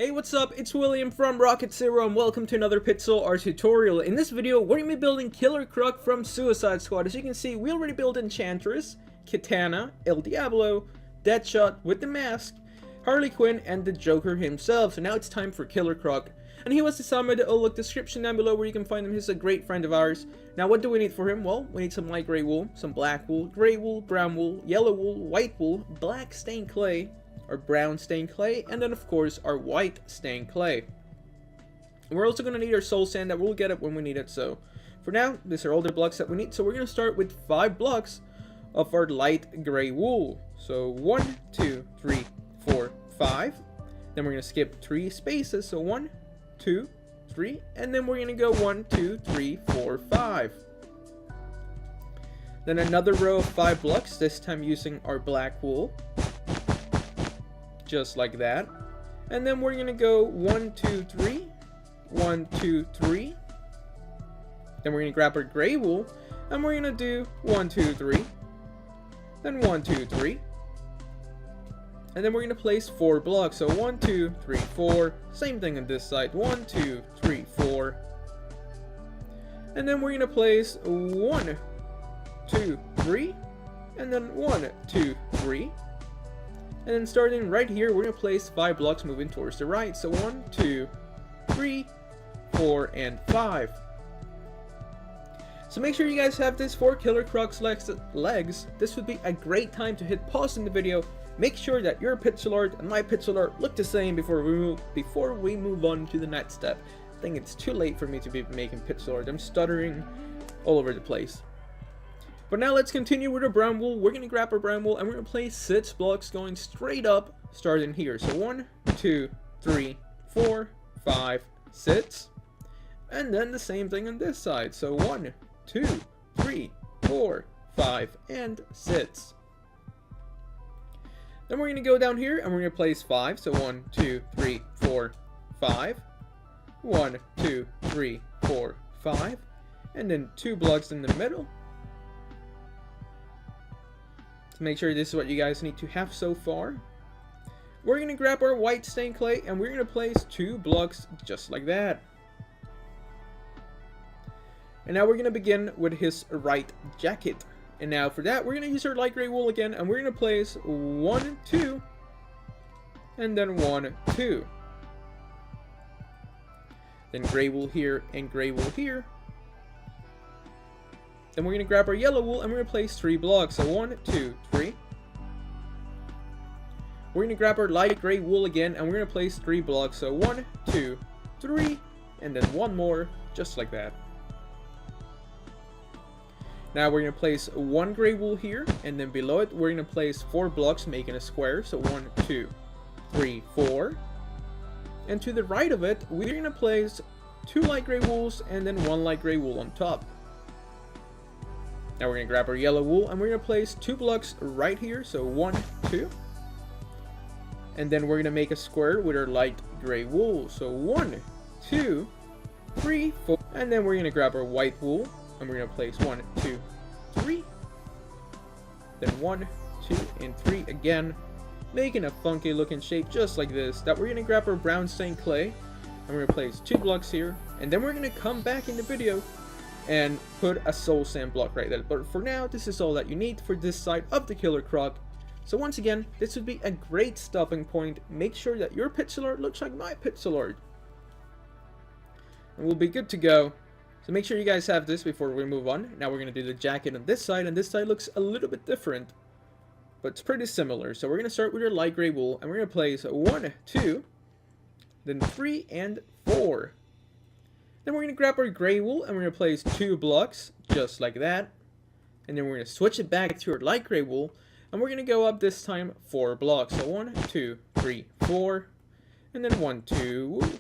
Hey, what's up? It's William from Rocket Zero and welcome to another Pixel Art tutorial. In this video, we're going to be building Killer Croc from Suicide Squad. As you can see, we already built Enchantress, Katana, El Diablo, Deadshot with the mask, Harley Quinn, and the Joker himself. So now it's time for Killer Croc. And he was designed by the look description down below where you can find him. He's a great friend of ours. Now what do we need for him? Well, we need some light gray wool, some black wool, gray wool, brown wool, yellow wool, white wool, black stained clay, our brown stained clay, and then of course our white stained clay. And we're also going to need our soul sand, that we'll get it when we need it. So for now, these are all the blocks that we need. So we're going to start with 5 blocks of our light gray wool. So 1, 2, 3, 4, 5. Then we're going to skip 3 spaces. So 1, 2, 3, and then we're going to go 1, 2, 3, 4, 5. Then another row of 5 blocks, this time using our black wool. Just like that. And then we're gonna go 1, 2, 3, 1, 2, 3. Then we're gonna grab our gray wool and we're gonna do 1, 2, 3. Then 1, 2, 3. And then we're gonna place 4 blocks. So 1, 2, 3, 4. Same thing on this side. 1, 2, 3, 4. And then we're gonna place 1, 2, 3. And then 1, 2, 3. And then starting right here, we're going to place 5 blocks moving towards the right. So 1, 2, 3, 4, and 5. So make sure you guys have this for Killer Croc's legs. This would be a great time to hit pause in the video. Make sure that your pixel art and my pixel art look the same before we move on to the next step. I think it's too late for me to be making pixel art. I'm stuttering all over the place. But now let's continue with our brown wool. We're going to grab our brown wool and we're going to place 6 blocks going straight up, starting here. So 1, 2, 3, 4, 5, 6. And then the same thing on this side. So 1, 2, 3, 4, 5, and 6. Then we're going to go down here and we're going to place 5. So 1, 2, 3, 4, 5. 1, 2, 3, 4, 5. And then 2 blocks in the middle. Make sure this is what you guys need to have so far. We're going to grab our white stained clay and we're going to place 2 blocks just like that. And now we're going to begin with his right jacket. And now for that, we're going to use our light gray wool again and we're going to place 1, 2, and then 1, 2. Then gray wool here and gray wool here. Then we're going to grab our yellow wool and we're going to place 3 blocks. So 1, 2, 3. We're going to grab our light gray wool again and we're going to place 3 blocks. So 1, 2, 3. And then 1 more, just like that. Now we're going to place 1 gray wool here. And then below it, we're going to place 4 blocks, making a square. So 1, 2, 3, 4. And to the right of it, we're going to place 2 light gray wools and then 1 light gray wool on top. Now we're going to grab our yellow wool and we're going to place 2 blocks right here. So 1, 2. And then we're going to make a square with our light gray wool. So 1, 2, 3, 4. And then we're going to grab our white wool and we're going to place 1, 2, 3. Then 1, 2, and 3 again. Making a funky looking shape just like this. That we're going to grab our brown stained clay and we're going to place 2 blocks here. And then we're going to come back in the video and put a soul sand block right there. But for now, this is all that you need for this side of the Killer Croc. So once again, this would be a great stopping point. Make sure that your pixel art looks like my pixel art. And we'll be good to go. So make sure you guys have this before we move on. Now we're going to do the jacket on this side, and this side looks a little bit different. But it's pretty similar. So we're going to start with our light gray wool, and we're going to place 1, 2, then 3, and 4. Then we're going to grab our gray wool and we're going to place 2 blocks just like that. And then we're going to switch it back to our light gray wool and we're going to go up this time 4 blocks. So 1, 2, 3, 4. And then 1, 2,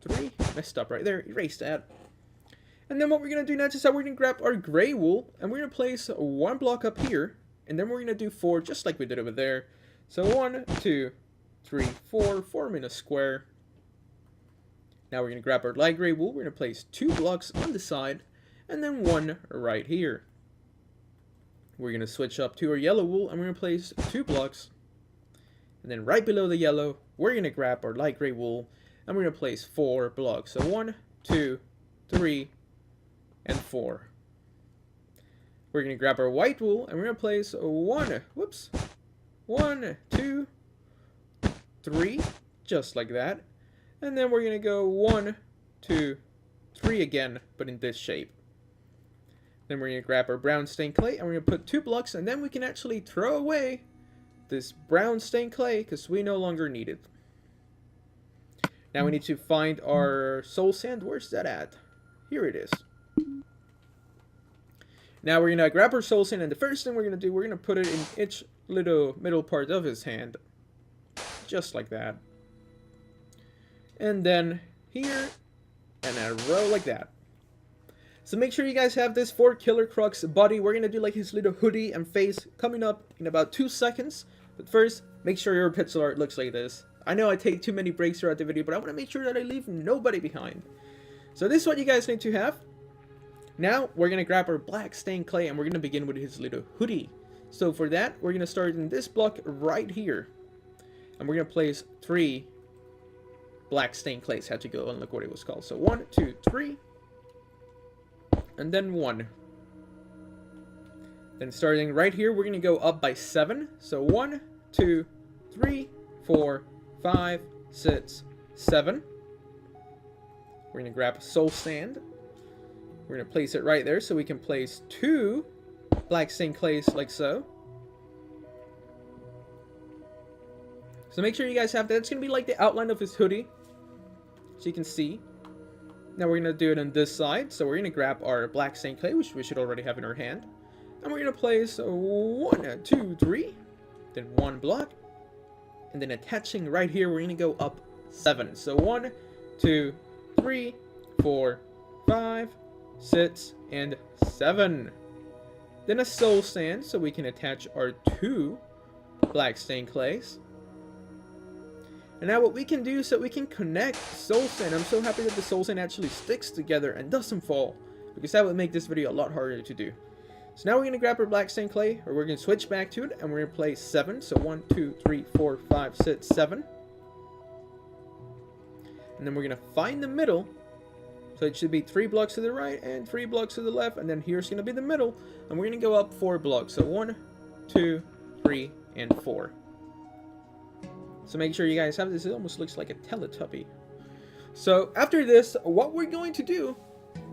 3. Messed up right there. Erase that. And then what we're going to do next is that we're going to grab our gray wool and we're going to place 1 block up here. And then we're going to do 4 just like we did over there. So 1, 2, 3, 4. Forming a square. Now we're going to grab our light gray wool, we're going to place 2 blocks on the side, and then 1 right here. We're going to switch up to our yellow wool, and we're going to place 2 blocks. And then right below the yellow, we're going to grab our light gray wool, and we're going to place 4 blocks. So 1, 2, 3, and 4. We're going to grab our white wool, and we're going to place 1, 2, 3, just like that. And then we're going to go 1, 2, 3 again, but in this shape. Then we're going to grab our brown stained clay, and we're going to put 2 blocks, and then we can actually throw away this brown stained clay because we no longer need it. Now we need to find our soul sand. Where's that at? Here it is. Now we're going to grab our soul sand, and the first thing we're going to do, we're going to put it in each little middle part of his hand. Just like that. And then here, and a row like that. So make sure you guys have this for Killer Croc's body. We're going to do like his little hoodie and face coming up in about 2 seconds. But first, make sure your pixel art looks like this. I know I take too many breaks throughout the video, but I want to make sure that I leave nobody behind. So this is what you guys need to have. Now, we're going to grab our black stained clay, and we're going to begin with his little hoodie. So for that, we're going to start in this block right here. And we're going to place 3 black stained clays. Had to go and look what it was called. So 1, 2, 3. And then 1. Then starting right here, we're going to go up by 7. So 1, 2, 3, 4, 5, 6, 7. We're going to grab soul sand. We're going to place it right there so we can place 2 black stained clays like so. So make sure you guys have that. It's going to be like the outline of his hoodie, so you can see. Now we're going to do it on this side. So we're going to grab our black stained clay, which we should already have in our hand. And we're going to place 1, 2, 3. Then 1 block. And then attaching right here, we're going to go up 7. So 1, 2, 3, 4, 5, 6, and 7. Then a soul sand, so we can attach our 2 black stained clays. And now what we can do is that we can connect soul sand. I'm so happy that the soul sand actually sticks together and doesn't fall, because that would make this video a lot harder to do. So now we're going to grab our black stained clay, or we're going to switch back to it, and we're going to place 7. So 1, 2, 3, 4, 5, 6, 7. And then we're going to find the middle. So it should be 3 blocks to the right and 3 blocks to the left. And then here's going to be the middle. And we're going to go up 4 blocks. So 1, 2, 3, and 4. So make sure you guys have this. It almost looks like a Teletubby. So after this, what we're going to do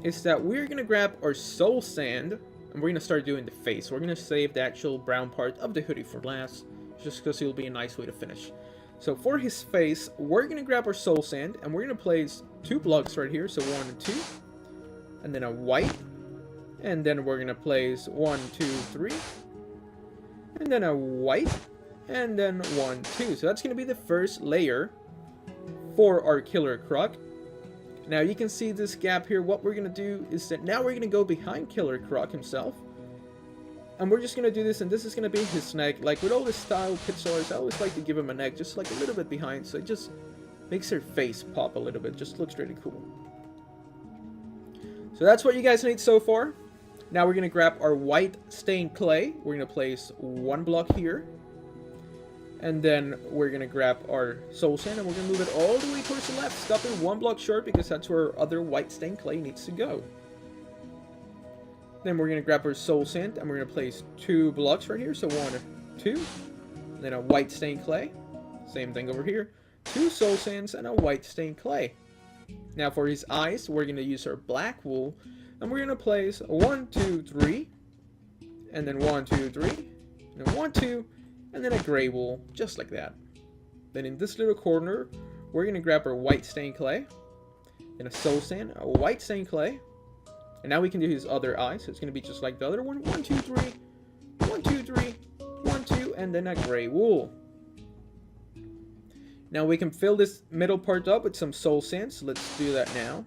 is that we're going to grab our soul sand, and we're going to start doing the face. We're going to save the actual brown part of the hoodie for last, just because it'll be a nice way to finish. So for his face, we're going to grab our soul sand, and we're going to place 2 blocks right here. So 1 and 2, and then a white, and then we're going to place 1, 2, 3, and then a white, and then 1, 2. So that's going to be the first layer for our Killer Croc. Now you can see this gap here. What we're going to do is that now we're going to go behind Killer Croc himself. And we're just going to do this, and this is going to be his neck. Like with all the style pixel arts, I always like to give him a neck just like a little bit behind, so it just makes their face pop a little bit. Just looks really cool. So that's what you guys need so far. Now we're going to grab our white stained clay. We're going to place 1 block here. And then we're going to grab our soul sand, and we're going to move it all the way towards the left, stopping 1 block short because that's where our other white stained clay needs to go. Then we're going to grab our soul sand, and we're going to place 2 blocks right here. So 1, 2, then a white stained clay. Same thing over here. 2 soul sands and a white stained clay. Now for his eyes, we're going to use our black wool, and we're going to place 1, 2, 3, and then 1, 2, 3, and then 1, 2, and then a gray wool, just like that. Then in this little corner, we're going to grab our white stained clay, then a soul sand, a white stained clay, and now we can do his other eye, so it's going to be just like the other one. 1, 2, 3, 1, 2, 3, 1, 2, and then a gray wool. Now we can fill this middle part up with some soul sand, so let's do that now.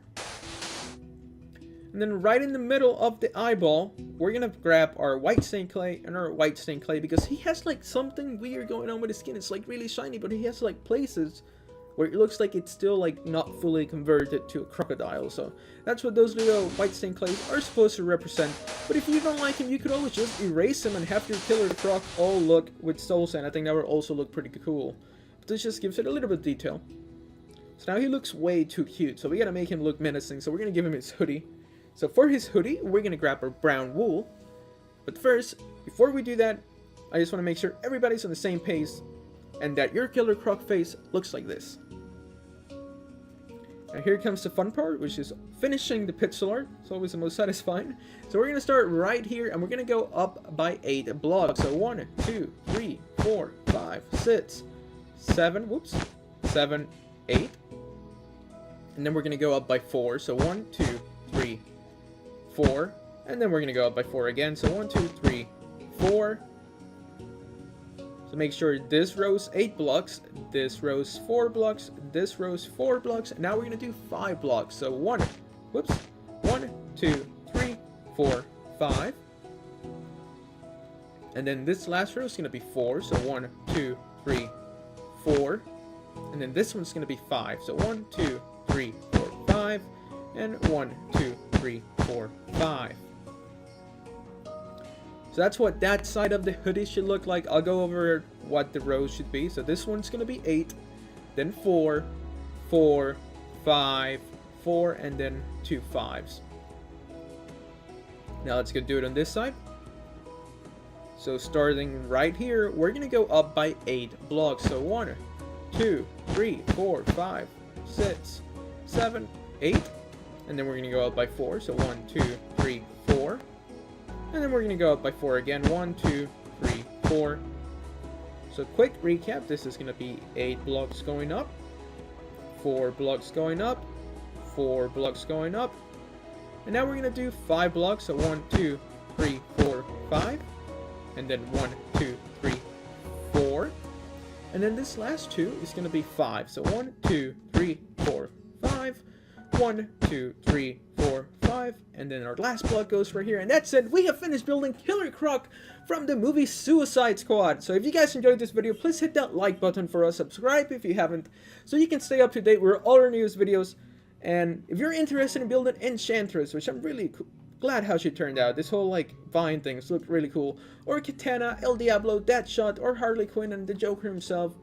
And then right in the middle of the eyeball, we're going to grab our white stained clay and our white stained clay, because he has like something weird going on with his skin. It's like really shiny, but he has like places where it looks like it's still like not fully converted to a crocodile. So that's what those little white stained clays are supposed to represent. But if you don't like him, you could always just erase him and have your Killer Croc all look with soul sand. I think that would also look pretty cool. But this just gives it a little bit of detail. So now he looks way too cute, so we gotta make him look menacing, so we're gonna give him his hoodie. So for his hoodie, we're gonna grab our brown wool. But first, before we do that, I just want to make sure everybody's on the same pace and that your killer croc face looks like this. Now here comes the fun part, which is finishing the pixel art. It's always the most satisfying. So we're going to start right here, and we're going to go up by 8 blocks. So 1, 2, 3, 4, 5, 6, 7, 7, 8. And then we're going to go up by 4. So 1, 2, 3, 4. And then we're going to go up by 4 again. So 1, 2, 3, 4. So make sure this row's 8 blocks, this row's 4 blocks, this row's 4 blocks. And now we're going to do 5 blocks. So 1, 2, 3, 4, 5. And then this last row is going to be 4. So 1, 2, 3, 4. And then this one's going to be 5. So 1, 2, 3, 4, 5. And 1, 2, 3, 4, 5. So that's what that side of the hoodie should look like. I'll go over what the rows should be. So this one's going to be 8, then 4, 4, 5, 4, and then 2 5s. Now let's go do it on this side. So starting right here, we're going to go up by 8 blocks. So 1, 2, 3, 4, 5, 6, 7, 8. And then we're going to go up by 4. So 1, 2, 3, 4. And then we're going to go up by 4 again. 1, 2, 3, 4. So quick recap. This is going to be 8 blocks going up. 4 blocks going up. 4 blocks going up. And now we're going to do 5 blocks. So 1, 2, 3, 4, 5. And then 1, 2, 3, 4. And then this last 2 is going to be 5. So 1, 2, 3, 4, 5. 1, 2, 3, 4, 5. And then our last block goes right here. And that's it. We have finished building Killer Croc from the movie Suicide Squad. So if you guys enjoyed this video, please hit that like button for us. Subscribe if you haven't, so you can stay up to date with all our newest videos. And if you're interested in building Enchantress, which I'm really glad how she turned out. This whole like vine things look really cool. Or Katana, El Diablo, Deadshot, or Harley Quinn and the Joker himself.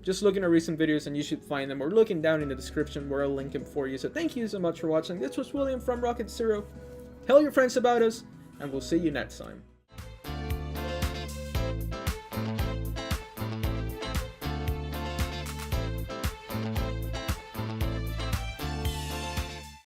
Just look in our recent videos and you should find them, or looking down in the description where I'll link them for you. So thank you so much for watching. This was William from Rocket Zero. Tell your friends about us, and we'll see you next time.